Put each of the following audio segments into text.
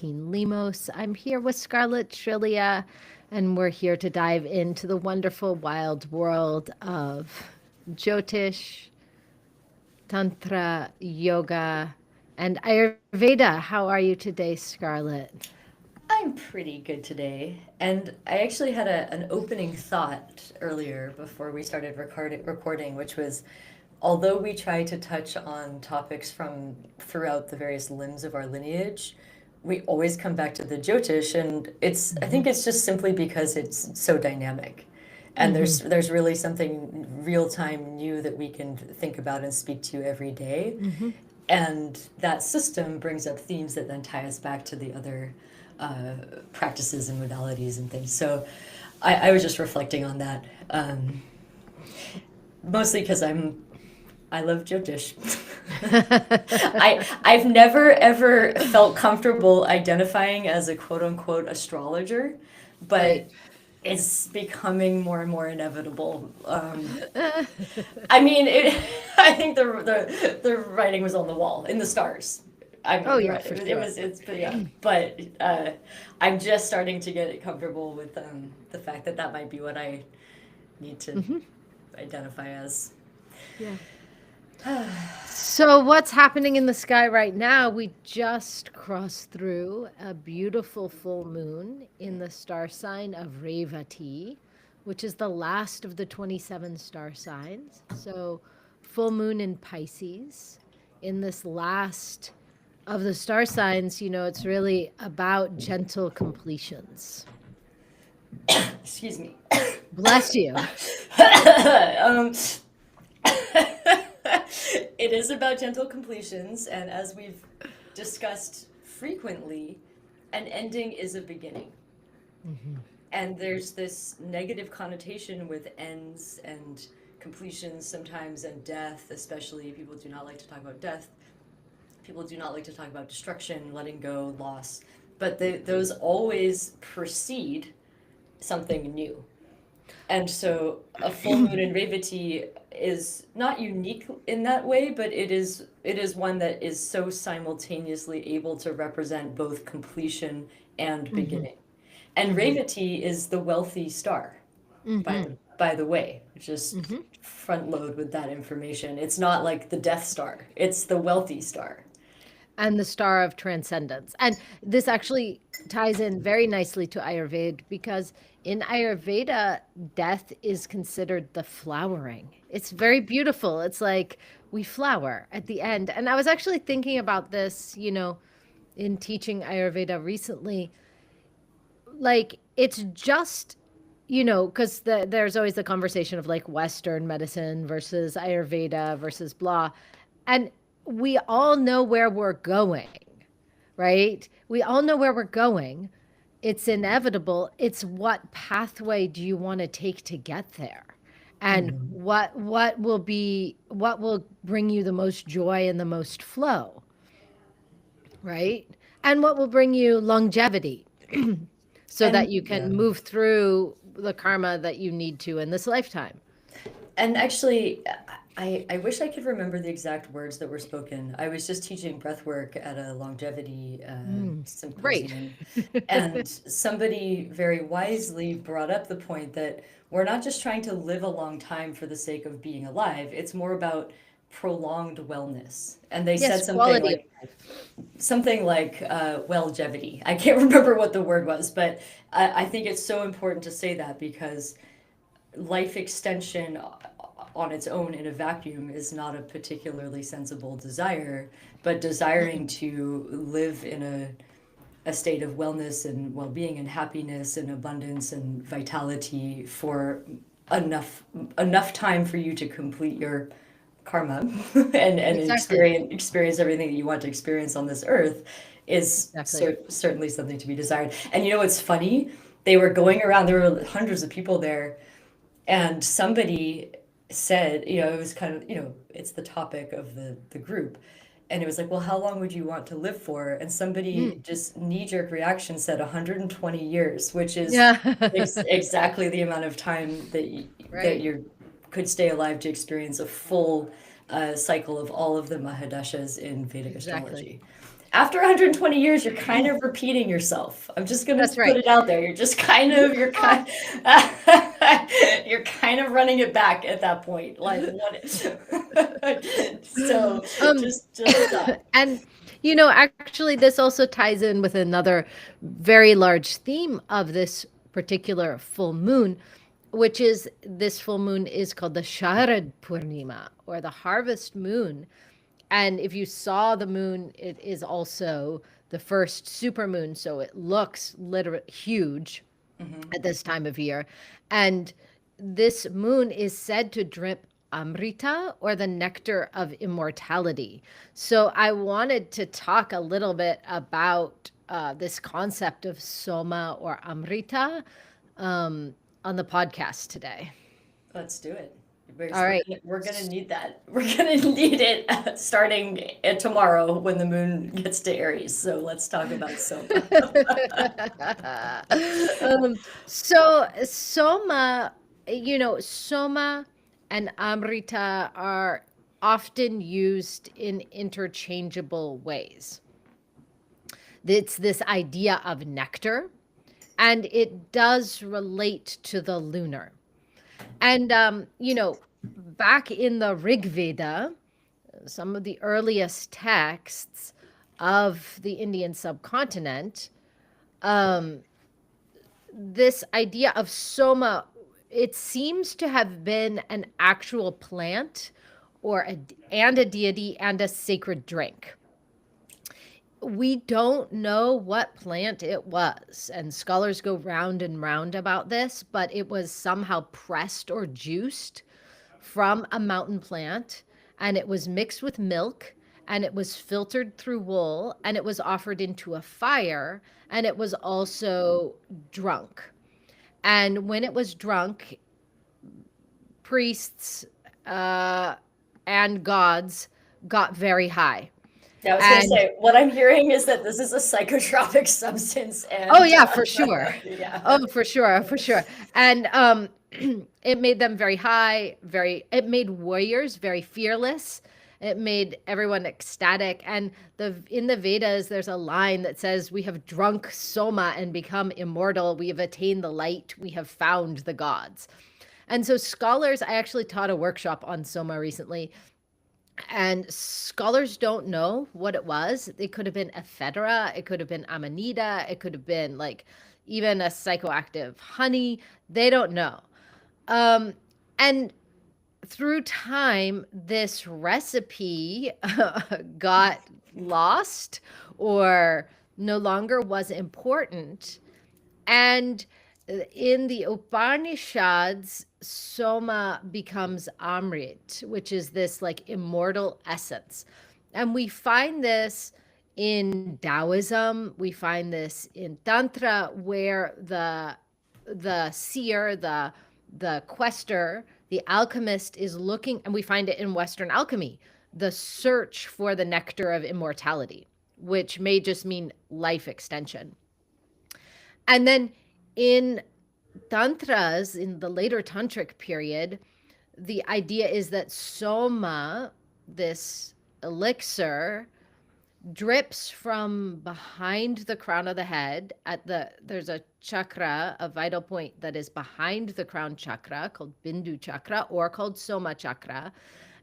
Martine Lemos. I'm here with Scarlett Trilia, and we're here to dive into the wonderful wild world of Jyotish, Tantra, Yoga, and Ayurveda. How are you today, Scarlett? I'm pretty good today. And I actually had an opening thought earlier before we started recording, which was although we try to touch on topics from throughout the various limbs of our lineage, we always come back to the Jyotish, and I Hmm. think it's just simply because it's so dynamic. And Hmm. there's really something real time new that we can think about and speak to every day. Hmm. And that system brings up themes that then tie us back to the other uh, practices and modalities and things. So I was just reflecting on that, mostly because I love Jyotish. I've never ever felt comfortable identifying as a quote unquote astrologer, but Right. it's becoming more and more inevitable. I mean, I think the writing was on the wall in the stars. I Oh, mean, yeah, for it sure. was but yeah, but I'm just starting to get comfortable with the fact that that might be what I need to Hmm. identify as. Yeah. So, what's happening in the sky right now? We just crossed through a beautiful full moon in the star sign of Revati, which is the last of the 27 star signs. So, full moon in Pisces. In this last of the star signs, it's really about gentle completions. Excuse me. Bless you. um, it is about gentle completions, and as we've discussed frequently, an ending is a beginning. And there's this negative connotation with ends and completions sometimes, and death, especially. People do not like to talk about death. People do not like to talk about destruction, letting go, loss. But those always precede something new. And so a full moon in Revati is not unique in that way, but it is one that is so simultaneously able to represent both completion and Hmm. beginning. And Hmm. Revati is the wealthy star, Hmm. by the way. Just Hmm. front load with that information. It's not like the Death Star. It's the wealthy star. And the star of transcendence. And this actually ties in very nicely to Ayurveda because in Ayurveda, death is considered the flowering. It's very beautiful. It's like we flower at the end. And I was actually thinking about this, in teaching Ayurveda recently. Like, it's just because there's always the conversation of like Western medicine versus Ayurveda versus blah. And we all know where we're going, right? We all know where we're going. It's inevitable. It's what pathway do you want to take to get there? And Mm-hmm. what will bring you the most joy and the most flow, right? And what will bring you longevity so that And you yeah. can move through the karma that you need to in this lifetime. And actually, I wish I could remember the exact words that were spoken. I was just teaching breath work at a longevity Great. symposium, and somebody very wisely brought up the point that we're not just trying to live a long time for the sake of being alive, it's more about prolonged wellness. And they Yes, said something quality of like, life. wellgevity. I can't remember what the word was, but I think it's so important to say that because life extension on its own in a vacuum is not a particularly sensible desire, but desiring to live in a state of wellness and well-being and happiness and abundance and vitality for enough enough time for you to complete your karma and Exactly. experience everything that you want to experience on this earth is Exactly. certainly something to be desired. And you know what's funny? They were going around, there were hundreds of people there, and somebody said, it was kind of, it's the topic of the group. And it was like, well, how long would you want to live for? And somebody Mm. just knee jerk reaction said 120 years, which is Yeah. exactly the amount of time that Right. you could stay alive to experience a full cycle of all of the Mahadashas in Vedic Exactly. astrology. after 120 years, you're kind of repeating yourself. I'm just gonna That's put right. it out there. You're just kind of, you're kind of running it back at that point. Like what? So Um, just stop. and actually, this also ties in with another very large theme of this particular full moon, which is this full moon is called the Sharad Purnima, or the harvest moon. And if you saw the moon, it is also the first supermoon, so it looks literally huge at this time of year. And this moon is said to drip Amrita, or the nectar of immortality. So I wanted to talk a little bit about this concept of Soma or Amrita on the podcast today. Let's do it. Because All right. we're gonna need that. We're gonna need it starting tomorrow when the moon gets to Aries. So let's talk about Soma. So Soma, Soma and Amrita are often used in interchangeable ways. It's this idea of nectar, and it does relate to the lunar. And, back in the Rig Veda, some of the earliest texts of the Indian subcontinent, um, this idea of soma, it seems to have been an actual plant and a deity and a sacred drink. We don't know what plant it was, and scholars go round and round about this, but it was somehow pressed or juiced from a mountain plant, and it was mixed with milk, and it was filtered through wool, and it was offered into a fire, and it was also drunk. And when it was drunk, priests uh, and gods got very high. Yeah, I was gonna And say, what I'm hearing is that this is a psychotropic substance, oh and yeah, for sure. yeah. Oh, for sure, for sure. And it made them very high, it made warriors very fearless. It made everyone ecstatic. And in the Vedas, there's a line that says, "We have drunk Soma and become immortal. We have attained the light. We have found the gods." And so scholars, I actually taught a workshop on Soma recently, and scholars don't know what it was. It could have been ephedra, it could have been amanita, it could have been like even a psychoactive honey. They don't know. And through time, this recipe got lost or no longer was important. And in the Upanishads, Soma becomes Amrit, which is this like immortal essence. And we find this in Taoism, we find this in Tantra, where the seer, the quester, the alchemist is looking, and we find it in Western alchemy, the search for the nectar of immortality, which may just mean life extension. And then in tantras, in the later tantric period, the idea is that soma, this elixir, drips from behind the crown of the head. There's a chakra, a vital point that is behind the crown chakra called Bindu chakra, or called Soma chakra.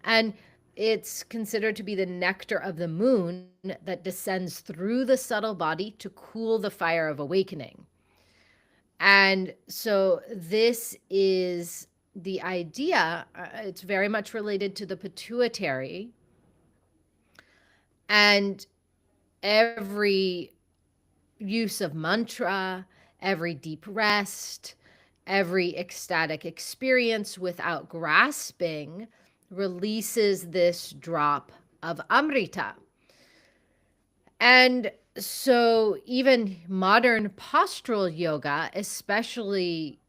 And it's considered to be the nectar of the moon that descends through the subtle body to cool the fire of awakening. And so this is the idea. It's very much related to the pituitary. And every use of mantra, every deep rest, every ecstatic experience without grasping releases this drop of Amrita. And so even modern postural yoga, especially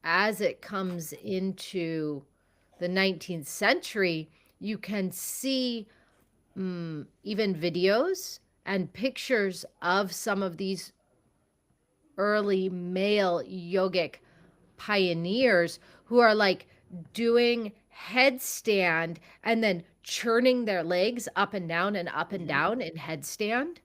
as it comes into the 19th century, you can see even videos and pictures of some of these early male yogic pioneers who are like doing headstand and then churning their legs up and down and up and down in headstand.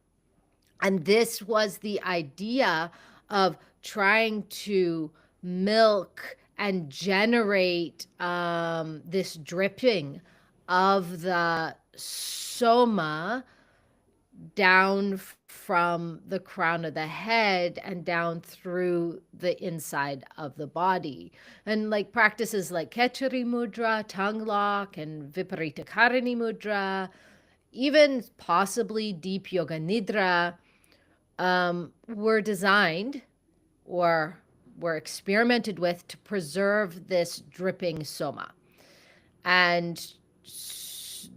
And this was the idea of trying to milk and generate this dripping of the soma down from the crown of the head and down through the inside of the body. And like practices like Kechari Mudra, tongue lock, and Viparita Karani Mudra, even possibly Deep Yoga Nidra, were designed or were experimented with to preserve this dripping soma. And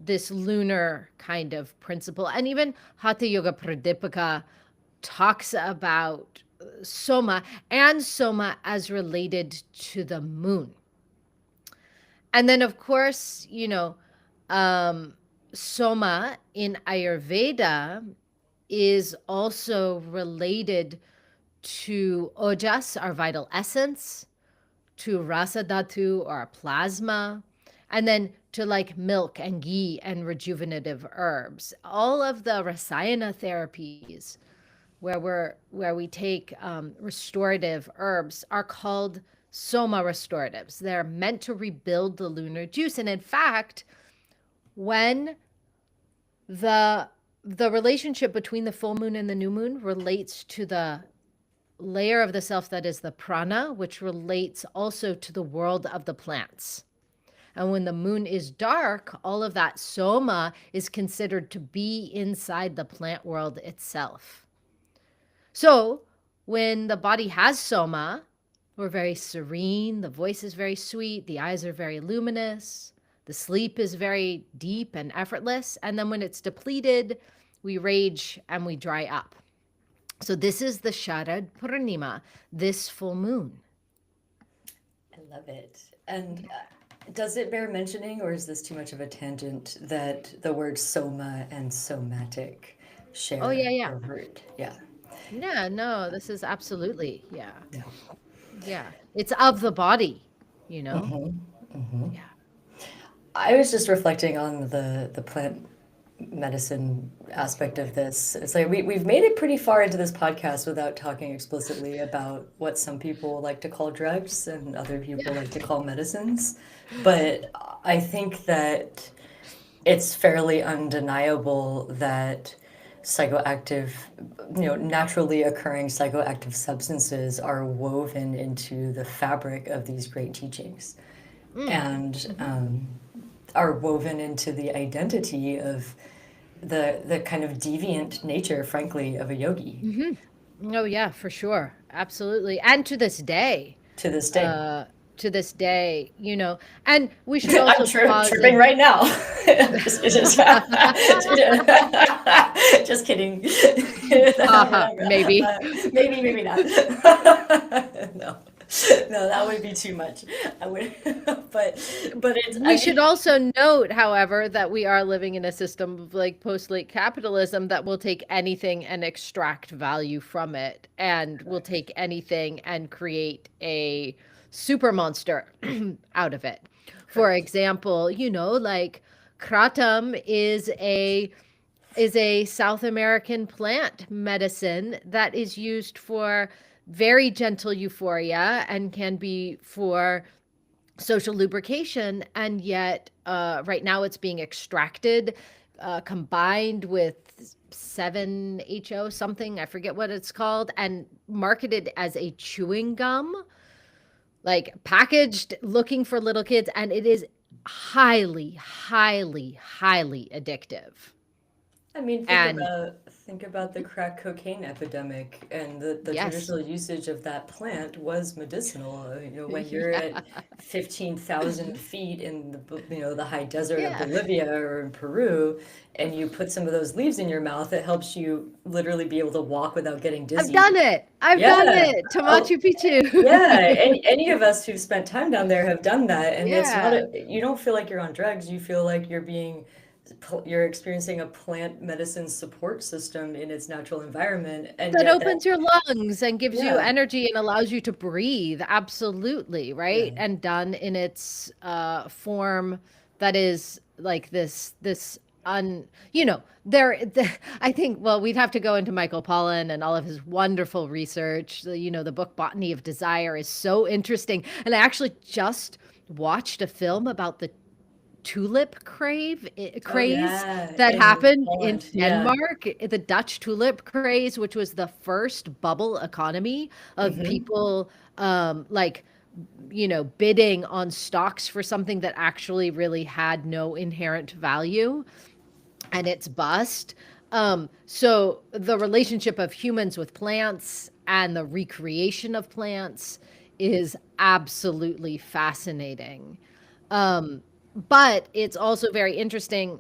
this lunar kind of principle. And even Hatha Yoga Pradipika talks about soma and soma as related to the moon. And then, of course, soma in Ayurveda is also related to ojas, our vital essence, to rasa dhatu, our plasma, and then to like milk and ghee and rejuvenative herbs. All of the rasayana therapies where we take restorative herbs are called soma restoratives. They're meant to rebuild the lunar juice. And in fact, when the relationship between the full moon and the new moon relates to the layer of the self that is the prana, which relates also to the world of the plants. And when the moon is dark, all of that soma is considered to be inside the plant world itself. So when the body has soma, we're very serene, the voice is very sweet, the eyes are very luminous, the sleep is very deep and effortless. And then when it's depleted, we rage and we dry up. So this is the Sharad Purnima, this full moon. I love it. And does it bear mentioning, or is this too much of a tangent, that the word soma and somatic share Oh, yeah. a root? Yeah. Yeah, no, this is absolutely, yeah. Yeah. Yeah. It's of the body, Yeah. I was just reflecting on the plant medicine aspect of this. It's like we've made it pretty far into this podcast without talking explicitly about what some people like to call drugs and other people like to call medicines. But I think that it's fairly undeniable that psychoactive, naturally occurring psychoactive substances are woven into the fabric of these great teachings. And are woven into the identity of the kind of deviant nature, frankly, of a yogi. Oh, yeah, for sure. Absolutely. And to this day, To this day. And we should also I'm pause tripping and right now. Just kidding. maybe. Maybe not. No. No, that would be too much. I would, but it's. We should also note, however, that we are living in a system of like post-late capitalism that will take anything and extract value from it, and will take anything and create a super monster out of it. For example, like kratom is a South American plant medicine that is used for very gentle euphoria and can be for social lubrication. And yet right now it's being extracted, combined with 7-HO something, I forget what it's called, and marketed as a chewing gum, like packaged looking for little kids. And it is highly, highly, highly addictive. I mean, think about the crack cocaine epidemic, and the Yes. traditional usage of that plant was medicinal. When you're at 15,000 feet in the high desert of Bolivia or in Peru, and you put some of those leaves in your mouth, it helps you literally be able to walk without getting dizzy. I've done it to Machu Picchu. Any of us who've spent time down there have done that, and it's not you don't feel like you're on drugs. You feel like you're experiencing a plant medicine support system in its natural environment, and that opens your lungs and gives you energy and allows you to breathe. Absolutely, right? And done in its form that is like this I think, well, we'd have to go into Michael Pollan and all of his wonderful research. The book Botany of Desire is so interesting. And I actually just watched a film about the Oh craze yeah, that in happened in Holland. Yeah. Denmark, the Dutch tulip craze, which was the first bubble economy of Hmm. people like bidding on stocks for something that actually really had no inherent value and it's bust. So the relationship of humans with plants and the recreation of plants is absolutely fascinating. Um, but it's also very interesting,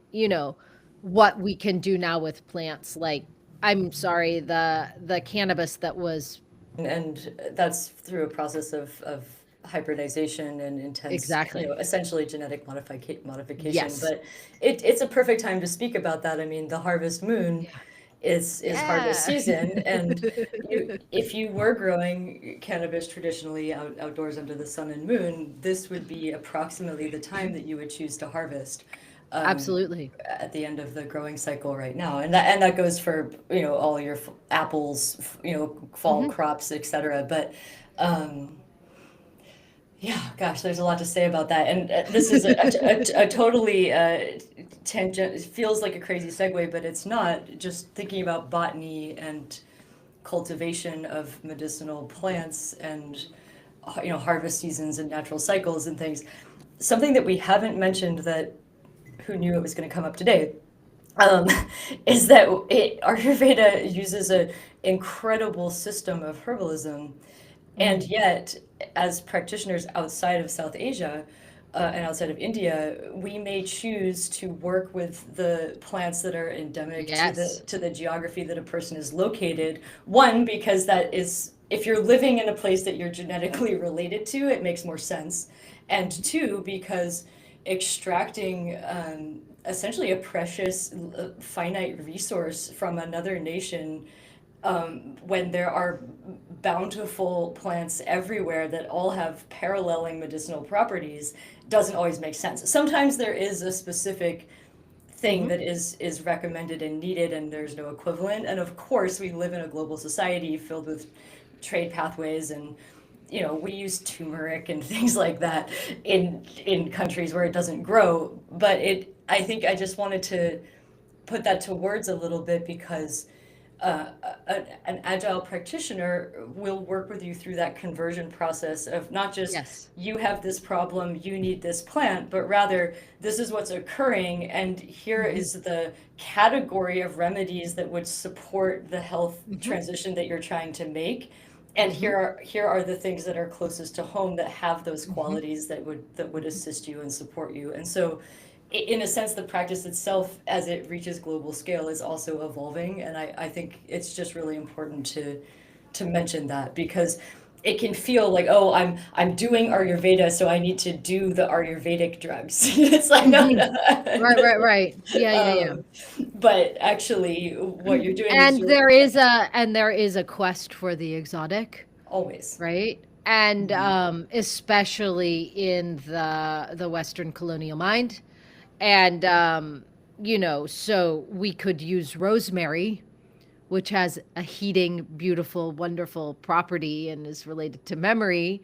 what we can do now with plants. Like, I'm sorry, the cannabis that was And that's through a process of hybridization and intense, exactly. essentially genetic modification. Yes. But it's a perfect time to speak about that. I mean, the harvest moon Yeah. is harvest Yeah. season, and if you were growing cannabis traditionally outdoors under the sun and moon, this would be approximately the time that you would choose to harvest. Um, Absolutely. at the end of the growing cycle right now, and that goes for all your apples, fall Hmm. crops, etc. But yeah, gosh, there's a lot to say about that, and this is a totally tangent. It feels like a crazy segue, but it's not. Just thinking about botany and cultivation of medicinal plants and harvest seasons and natural cycles and things. Something that we haven't mentioned that who knew it was going to come up today um, is that Ayurveda uses an incredible system of herbalism, and Mm. yet, as practitioners outside of South Asia and outside of India, we may choose to work with the plants that are endemic to the Yes. to the geography that a person is located. One, because that is, if you're living in a place that you're genetically related to, it makes more sense. And two, because extracting essentially a precious, finite resource from another nation when there are bountiful plants everywhere that all have paralleling medicinal properties doesn't always make sense. Sometimes there is a specific thing Hmm. that is recommended and needed and there's no equivalent. And of course, we live in a global society filled with trade pathways and we use turmeric and things like that in countries where it doesn't grow. But I think I just wanted to put that to words a little bit because an agile practitioner will work with you through that conversion process of not just Yes. you have this problem, you need this plant, but rather this is what's occurring, and here Hmm. is the category of remedies that would support the health Hmm. transition that you're trying to make. And Hmm. here are the things that are closest to home that have those Hmm. qualities that would assist you and support you. And so in a sense, the practice itself, as it reaches global scale, is also evolving, and I think it's just really important to mention that because it can feel like, oh, I'm doing Ayurveda, so I need to do the Ayurvedic drugs. It's like no, Hmm. Right, right, no. right. Yeah, yeah, yeah. But actually, what you're doing is And you're there is a quest for the exotic, always. right? And Mhm. especially in the Western colonial mind. And so we could use rosemary, which has a heating, beautiful, wonderful property and is related to memory.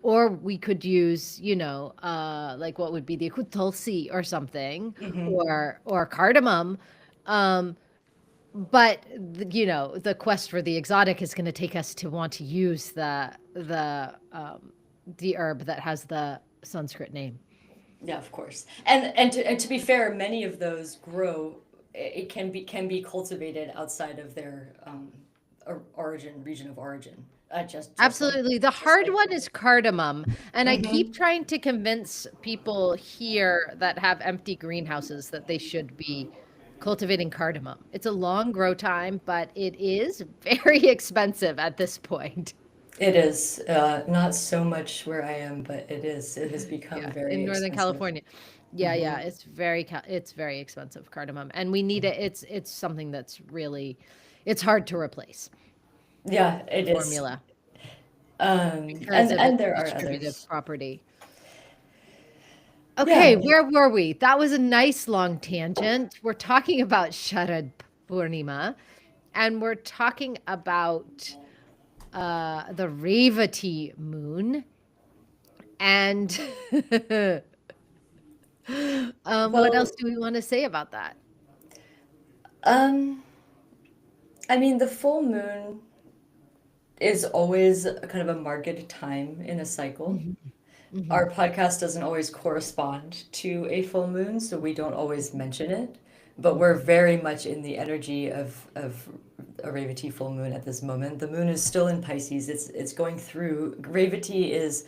Or we could use, like what would be the tulsi or something, Mhm. or cardamom. Um, but the quest for the exotic is going to take us to want to use the herb that has the Sanskrit name. Yeah, of course. And to be fair, many of those grow. It can be cultivated outside of their origin region of origin. Just like Absolutely. The just hard like. one is cardamom. And I keep Hmm. trying to convince people here that have empty greenhouses that they should be cultivating cardamom. It's a long grow time, but it is very expensive at this point. It is not so much where I am, but it is. It has become Yeah, very in Northern expensive. California. Yeah, Hmm. yeah, it's very expensive cardamom, and we need it. It's something that's really it's hard to replace Yeah, the it is. formula because And of and its there are distributive others. property. Okay, Yeah. where were we? That was a nice long tangent. We're talking about Sharad Purnima, and we're talking about the Revati moon. And what else Well, do we want to say about that? um, I mean, the full moon is always a kind of a marked time in a cycle. Mhm, mhm, Our podcast doesn't always correspond to a full moon, so we don't always mention it. But we're mhm, very much in the energy of a Revati full moon at this moment. The moon is still in Pisces. It's going through. Revati is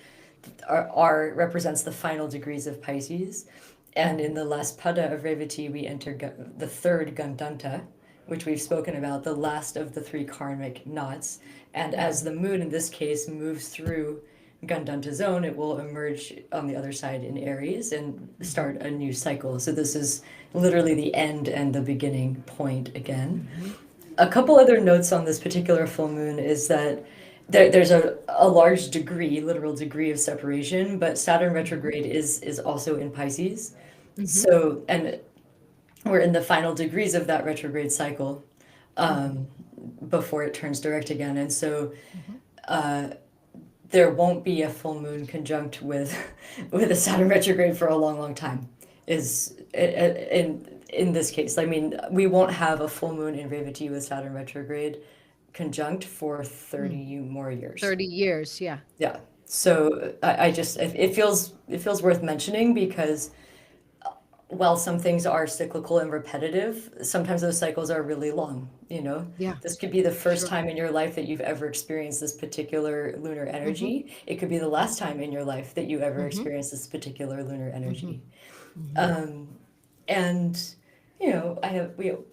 represents the final degrees of Pisces, and in mhm, the last pada of Revati we enter the third Gandanta, which we've spoken about, the last of the three karmic knots. And as mhm, the moon in this case moves through Gandanta zone, it will emerge on the other side in Aries and mhm, start a new cycle. So this is literally the end and the beginning point again. mhm, A couple other notes on this particular full moon is that there's a large degree, literal degree of separation, but Saturn mhm, retrograde is also in Pisces. mhm, So, and we're in the final degrees of that retrograde cycle mhm, um, before it turns direct again. And so mhm. uh, there won't be a full moon conjunct with with a Saturn retrograde for a long, long time. Is in this case, I mean, we won't have a full moon in Revati with Saturn retrograde conjunct for Mm. 30 more years. 30 years, yeah. Yeah. So I just it feels worth mentioning because while some things are cyclical and repetitive, sometimes those cycles are really long, you know? Yeah, This could be the first sure. time in your life that you've ever experienced this particular lunar Mhm, energy. It could be the last time in your life that you ever mhm, experienced this particular lunar mhm, energy. mhm. Um, and you know,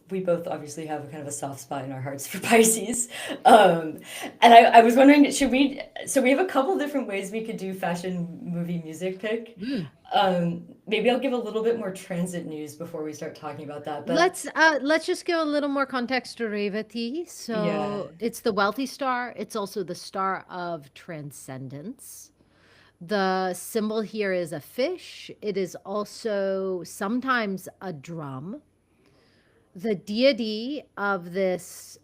we both obviously have a kind of a soft spot in our hearts for Pisces. And I was wondering, should we? So we have a couple different ways we could do fashion, movie, music pick. Mm. Maybe I'll give a little bit more transit news before we start talking about that. But Let's just give a little more context to Revati. yeah, So it's the wealthy star. It's also the star of transcendence. The symbol here is a fish. It is also sometimes a drum. The deity of this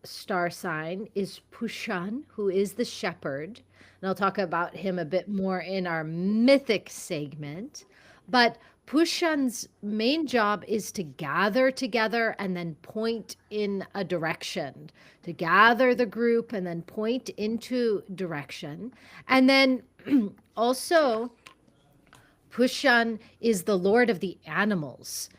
star sign is Pushan, who is the shepherd. And I'll talk about him a bit more in our mythic segment. But Pushan's main job is to gather together and then point in a direction, to gather the group and then point into direction. And then also, Pushan is the lord of the animals.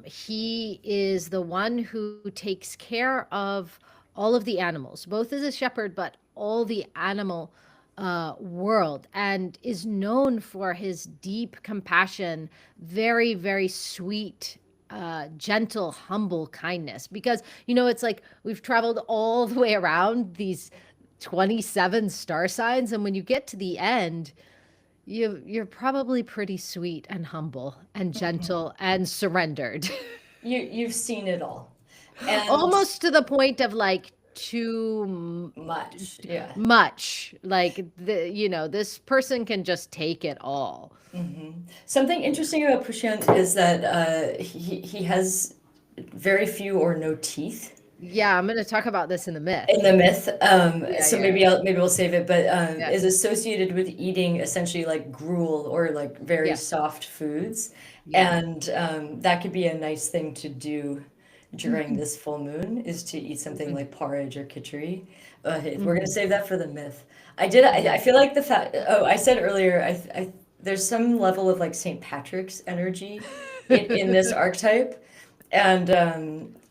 He is the one who takes care of all of the animals, both as a shepherd, but all the animal world, and is known for his deep compassion, very, very sweet, gentle, humble kindness. Because, it's like we've traveled all the way around these 27 star signs, and when you get to the end, you're probably pretty sweet and humble and gentle and surrendered. you've seen it all, and Almost to the point of like too much, yeah. much. Like this person can just take it all. Something interesting about Pushan is that he has very few or no teeth Yeah, I'm going to talk about this in the in myth. the myth. Yeah, So yeah, maybe we'll save it, but yeah, is associated with eating essentially like gruel or like very yeah, soft foods, yeah. and that could be a nice thing to do during Mhm, this full moon is to eat something mhm, like porridge or khichdi. We're gonna mhm. save that for the myth. I Yeah. feel like the fact. Oh, I said earlier. There's some level of like St. Patrick's energy in this archetype, and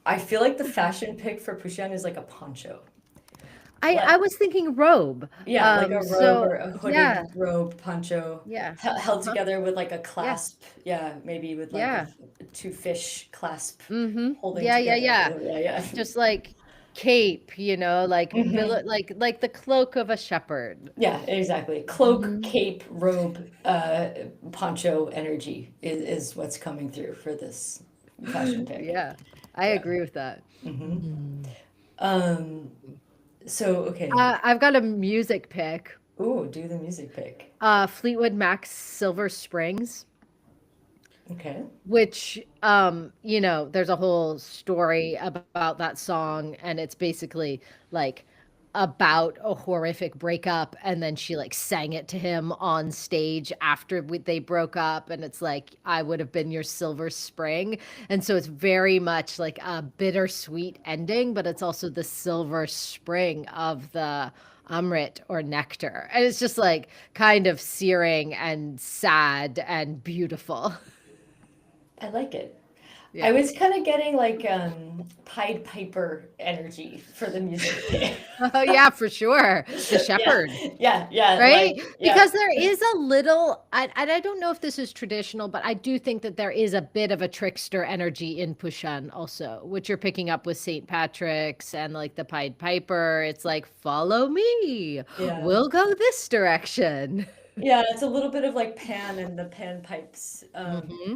I feel like the fashion pick for Pushan is like a poncho. I Like, was thinking robe. yeah, like a robe So or a hooded yeah, robe poncho yeah. held Uh-huh. together with like a Yeah. clasp. Yeah, maybe with like Yeah. two fish clasp Mhm. holding Yeah, yeah, together. yeah. Yeah, yeah. Just like cape, like Hmm. like the cloak of a shepherd. Yeah, exactly. Cloak, Mhm. cape, robe, poncho energy is what's coming through for this fashion pick. Yeah. I Yeah. agree with that. Hmm. Mhm. Um, so okay. I've got a music pick. Ooh, do the music pick. Fleetwood Mac's Silver Springs. Okay. which there's a whole story about that song, and it's basically like about a horrific breakup, and then she like sang it to him on stage after they broke up, and it's like, I would have been your silver spring. And so it's very much like a bittersweet ending, but it's also the silver spring of the Amrit or nectar, and it's just like kind of searing and sad and beautiful. I like it. I Yeah. was kind of getting like Pied Piper energy for the music there. Oh, yeah, for sure. The Yeah, shepherd, yeah, yeah. right? Like, yeah. Because there is a little, and I don't know if this is traditional, but I do think that there is a bit of a trickster energy in Pushan also, which you're picking up with St. Patrick's and like the Pied Piper. It's like, follow me. Yeah. We'll go this direction. Yeah, it's a little bit of like Pan and the Pan pipes. Hmm.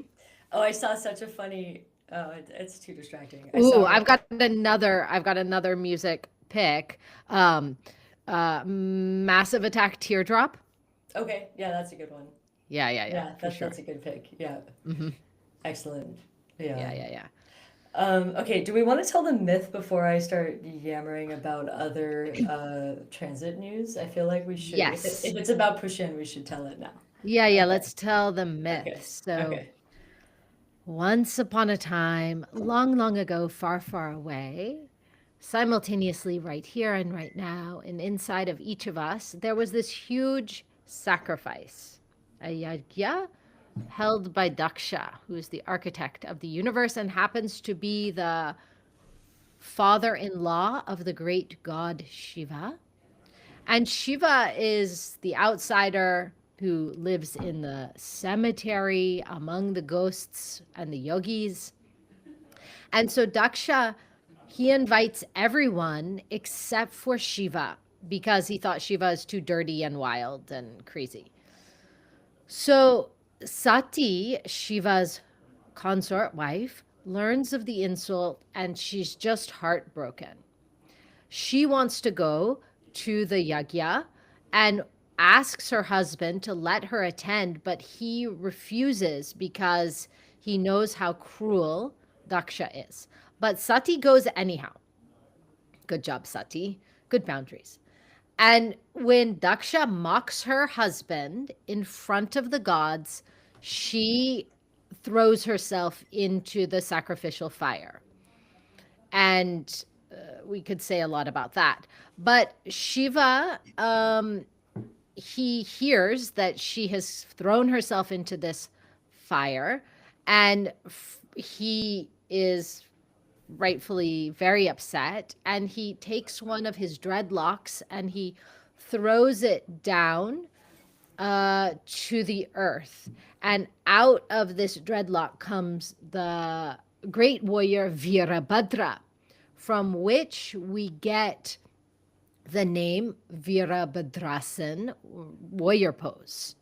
Oh, I saw such a funny. Oh, it's too distracting. I Ooh, saw. I've got another music pick. Um, Massive Attack Teardrop. Okay, yeah, that's a good one. Yeah, yeah, yeah, Yeah, for sure. that's a good pick. Yeah, Hmm. excellent. Yeah. Yeah, yeah, yeah. Okay, do we want to tell the myth before I start yammering about other transit news? I feel like we should. If Yes. it's about push in, we should tell it now. Yeah, yeah, Okay. let's tell the Okay. myth. So, Okay. once upon a time, long, long ago, far, far away, simultaneously right here and right now, and inside of each of us, there was this huge sacrifice, a yajna held by Daksha, who is the architect of the universe and happens to be the father in law of the great god Shiva. And Shiva is the outsider who lives in the cemetery among the ghosts and the yogis. And so Daksha, he invites everyone except for Shiva because he thought Shiva is too dirty and wild and crazy. So Sati, Shiva's consort wife, learns of the insult and she's just heartbroken. She wants to go to the yagya and asks her husband to let her attend, but he refuses because he knows how cruel Daksha is. But Sati goes anyhow. Good job, Sati. Good boundaries. And when Daksha mocks her husband in front of the gods, she throws herself into the sacrificial fire. And we could say a lot about that. But Shiva, he hears that she has thrown herself into this fire, and he is rightfully very upset. And he takes one of his dreadlocks and he throws it down to the earth. And out of this dreadlock comes the great warrior Virabhadra, from which we get the name Virabhadrasan, warrior pose.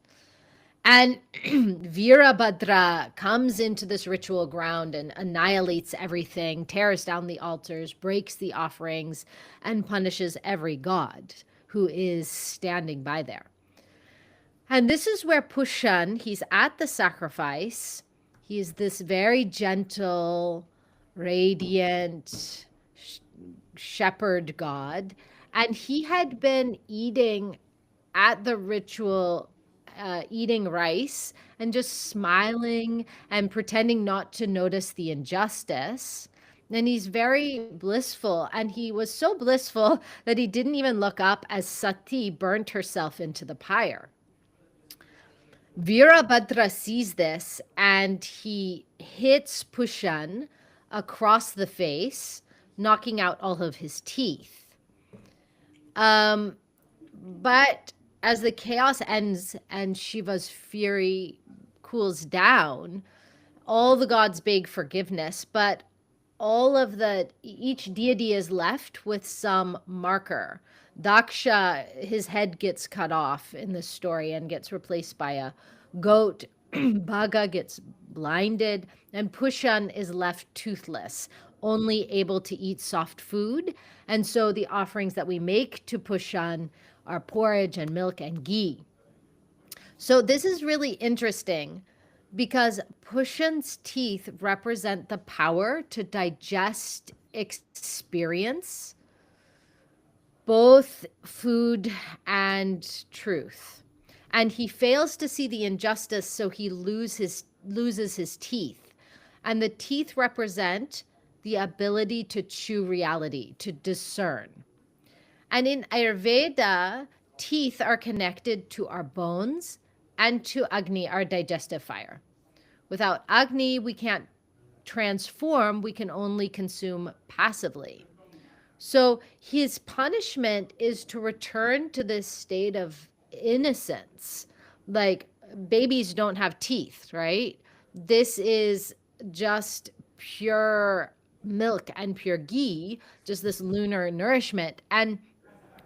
And Virabhadra comes into this ritual ground and annihilates everything, tears down the altars, breaks the offerings, and punishes every god who is standing by there. And this is where Pushan, he's at the sacrifice. He's this very gentle, radiant shepherd god. And he had been eating at the ritual, eating rice and just smiling and pretending not to notice the injustice. And he's very blissful. And he was so blissful that he didn't even look up as Sati burnt herself into the pyre. Virabhadra sees this and he hits Pushan across the face, knocking out all of his teeth. But as the chaos ends and Shiva's fury cools down, all the gods beg forgiveness, but each deity is left with some marker. Daksha, his head gets cut off in this story and gets replaced by a goat. Bhaga gets blinded, and Pushan is left toothless, only able to eat soft food. And so the offerings that we make to Pushan are porridge and milk and ghee. So this is really interesting because Pushan's teeth represent the power to digest experience, both food and truth. And he fails to see the injustice, so he loses his teeth. And the teeth represent the ability to chew reality, to discern. And in Ayurveda, teeth are connected to our bones and to Agni, our digestive fire. Without Agni, we can't transform, we can only consume passively. So his punishment is to return to this state of innocence. Like babies don't have teeth, right? This is just pure milk and pure ghee, just this lunar nourishment. And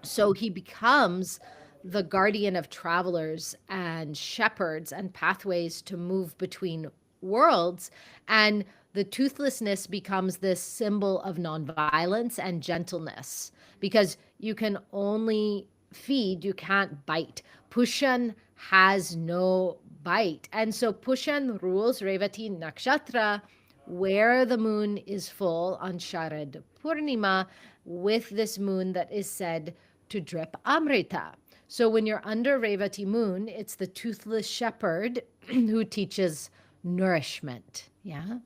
so he becomes the guardian of travelers and shepherds and pathways to move between worlds. And the toothlessness becomes this symbol of nonviolence and gentleness because you can only feed, you can't bite. Pushan has no bite. And so Pushan rules Revati Nakshatra, where the moon is full on Sharad Purnima, with this moon that is said to drip Amrita. So when you're under Revati moon, it's the toothless shepherd who teaches nourishment. Yeah.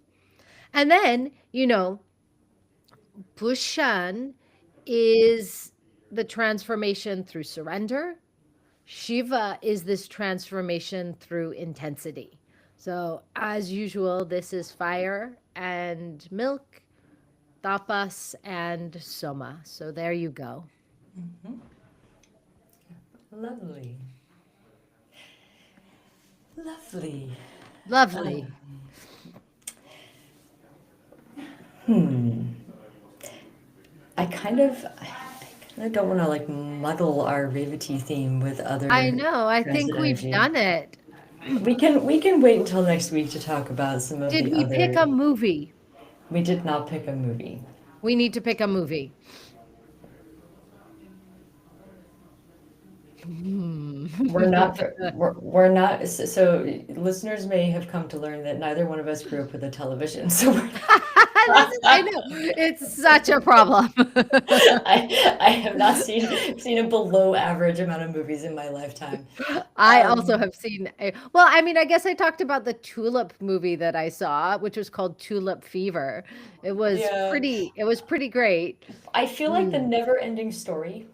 And then, Pushan is the transformation through surrender. Shiva is this transformation through intensity. So, as usual, this is fire and milk, tapas and soma. So, there you go. Lovely. Lovely. Lovely. I kind of don't want to like muddle our Revati theme with other I know. I think transit we've energy. done it. We can wait until next week to talk about some of Did the we pick a other. movie? We did not pick a movie. We need to pick a movie. We're not. We're not. So listeners may have come to learn that neither one of us grew up with a television. So I know. It's such a problem. I have not seen a below average amount of movies in my lifetime. I also Um, have seen well, I mean, I guess I talked about the Tulip movie that I saw, which was called Tulip Fever. yeah, It was pretty great. I feel like the Mm. never-ending story,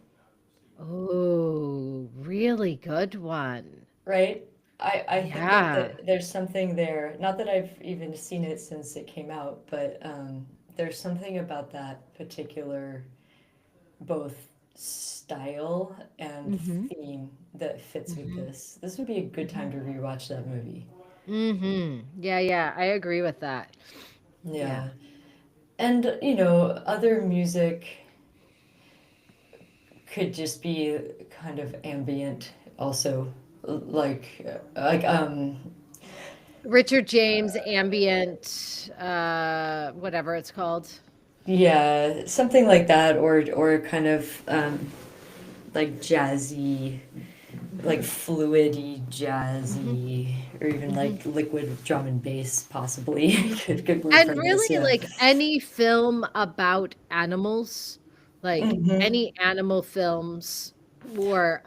Oh, really good one. right? I think that Yeah. there's something there. Not that I've even seen it since it came out, but there's something about that particular both style and Mhm. theme that fits with Mhm. this. This would be a good time to rewatch that movie. Mhm. Yeah, yeah, I agree with that. Yeah. Yeah. And, other music could just be kind of ambient also. Like Richard James ambient whatever it's called. yeah, something like that, or kind of like jazzy, like fluidy Mhm. jazzy, or even Mhm. like liquid drum and bass possibly could work And for this, really, yeah. like any film about animals, like Hmm. any animal films or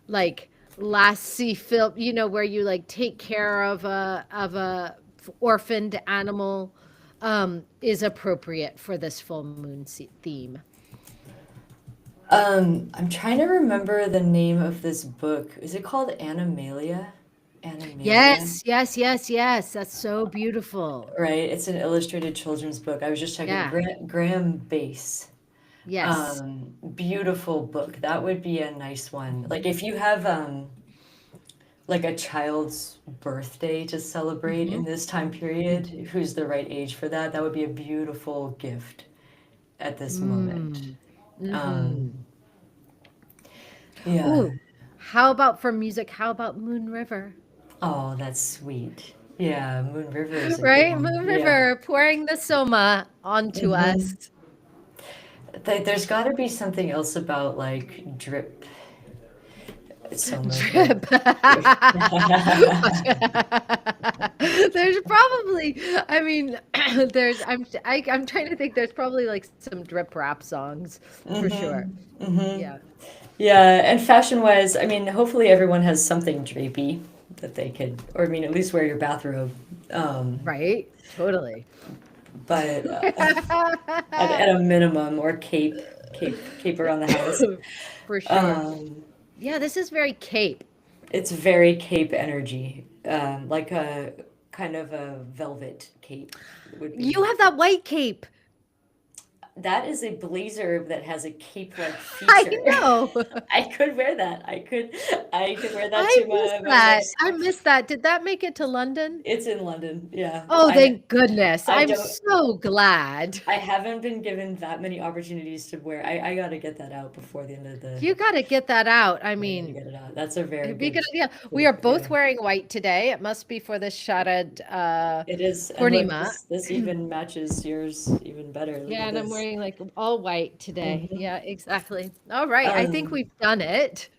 like Lassie film, where you like take care of a orphaned animal, is appropriate for this full moon theme. I'm trying to remember the name of this book. Is it called Animalia? Animalia? Yes, yes, yes, yes. That's so beautiful. Right? It's an illustrated children's book. I was just checking. Yeah. Graham Base. Yes. Beautiful book. That would be a nice one. Like Mhm. if you have like a child's birthday to celebrate in Mhm. this time period, Mhm. who's the right age for that? That would be a beautiful gift at this moment. Mm. Um, Mhm. yeah. Ooh, how about for music? How about Moon River? Oh, that's sweet. Yeah, Moon River is a good Right? one. Moon Yeah. River pouring the soma onto Hmm. us. There's got to be something else about like drip, It's so much better. Drip. There's probably, I mean, I'm trying to think. There's probably like some drip rap songs for sure. Mm-hmm. Mm-hmm. Yeah. Yeah, and fashion-wise, I mean, hopefully everyone has something drapey that they could, or I mean, at least wear your bathrobe. Um, Right? Totally. but at a minimum, or cape around the house. For sure. Um, Yeah, this is very Cape. it's very cape energy, like a kind of a velvet cape would You be. have that white cape. That is a blazer that has a cape-like I feature. know. I could wear that. I could wear that I to missed my that. next. I missed that. Did that make it to London? It's in London. Yeah. Oh, thank goodness. I I'm don't so glad. I haven't been given that many opportunities to wear. I gotta get that out before the end of the. You got to get that out. I I gotta mean, get it out. That's a very it'd be a good good. idea. We Good are both yeah. wearing white today. It must be for the Sharad It is, and look, Purnima. this even matches yours even better. Look Yeah, at and I'm this. wearing like all white today. Hmm. Yeah, exactly. All right. I think Um, we've done it.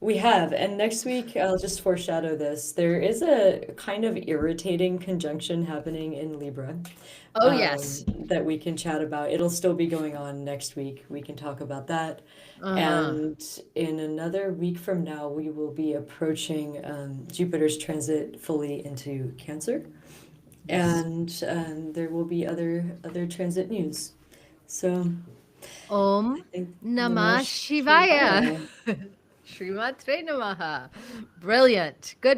we have, and next week I'll just foreshadow this. There is a kind of irritating conjunction happening in Libra, Oh, yes. that we can chat about. It'll still be going on next week. We can talk about that. Uh-huh. And in another week from now, we will be approaching Jupiter's transit fully into Cancer, Yes. and there will be other transit news. So Om I think Namah Namah Shivaya. Shivaya. Srimatre Namaha. Brilliant. Good